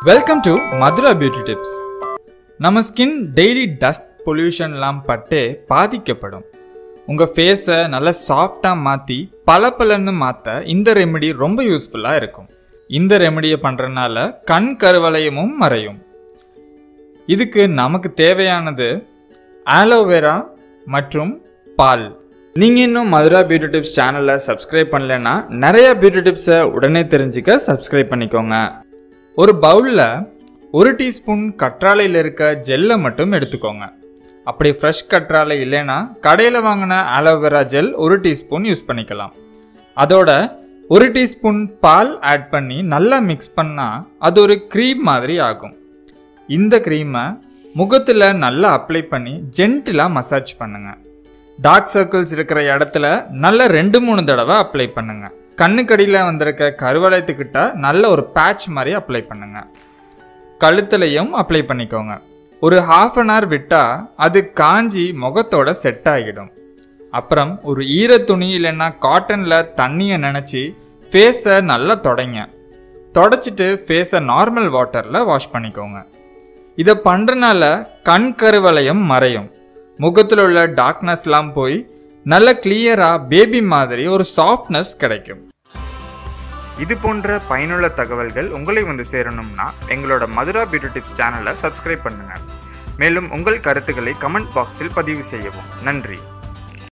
Welcome to Madhura beauty tips. நம்ம skin daily dust பொல்யூஷன்லாம் பட்டே பாதிக்கப்படும். உங்கள் ஃபேஸை நல்லா சாஃப்டாக மாற்றி பளபளன்னு மாற்ற இந்த ரெமெடி ரொம்ப யூஸ்ஃபுல்லாக இருக்கும். இந்த ரெமெடியை பண்ணுறதுனால கண் கருவளையமும் மறையும். இதுக்கு நமக்கு தேவையானது ஆலோவேரா மற்றும் பால். நீங்கள் இன்னும் மதுரா பியூட்டி டிப்ஸ் சேனலை சப்ஸ்கிரைப் பண்ணலைன்னா நிறைய பியூட்டி டிப்ஸை உடனே தெரிஞ்சுக்க சப்ஸ்கிரைப் பண்ணிக்கோங்க. ஒரு பவுலில் 1 டீஸ்பூன் கற்றாழையில் இருக்க ஜெல்லை மட்டும் எடுத்துக்கோங்க. அப்படி ஃப்ரெஷ் கற்றாழை இல்லைன்னா கடையில் வாங்கின ஆலோவேரா ஜெல் 1 டீஸ்பூன் யூஸ் பண்ணிக்கலாம். அதோட 1 டீஸ்பூன் பால் ஆட் பண்ணி நல்லா மிக்ஸ் பண்ணால் அது ஒரு க்ரீம் மாதிரி ஆகும். இந்த க்ரீமை முகத்தில் நல்லா அப்ளை பண்ணி ஜென்டிலாக மசாஜ் பண்ணுங்கள். டார்க் சர்க்கிள்ஸ் இருக்கிற இடத்துல நல்லா 2-3 தடவை அப்ளை பண்ணுங்கள். கண்ணுக்கடியில் வந்திருக்க கருவளையத்துக்கிட்ட நல்ல ஒரு பேட்ச் மாதிரி அப்ளை பண்ணுங்கள். கழுத்துலையும் அப்ளை பண்ணிக்கோங்க. ஒரு ½ அன் ஹவர் விட்டால் அது காஞ்சி முகத்தோட செட் ஆகிடும். அப்புறம் ஒரு ஈர துணி இல்லைன்னா காட்டனில் தண்ணியை நினச்சி ஃபேஸை நல்லா தொடச்சிட்டு ஃபேஸை நார்மல் வாட்டரில் வாஷ் பண்ணிக்கோங்க. இதை பண்ணுறனால கண் கருவளையம் மறையும். முகத்தில் உள்ள டார்க்னஸ்லாம் போய் நல்ல கிளியராக பேபி மாதிரி ஒரு சாஃப்ட்னஸ் கிடைக்கும். இது போன்ற பயனுள்ள தகவல்கள் உங்களை வந்து சேரணும்னா எங்களோட மதுரா பியூட்டி டிப்ஸ் சேனலை சப்ஸ்கிரைப் பண்ணுங்கள். மேலும் உங்கள் கருத்துக்களை கமெண்ட் பாக்ஸில் பதிவு செய்யவும். நன்றி.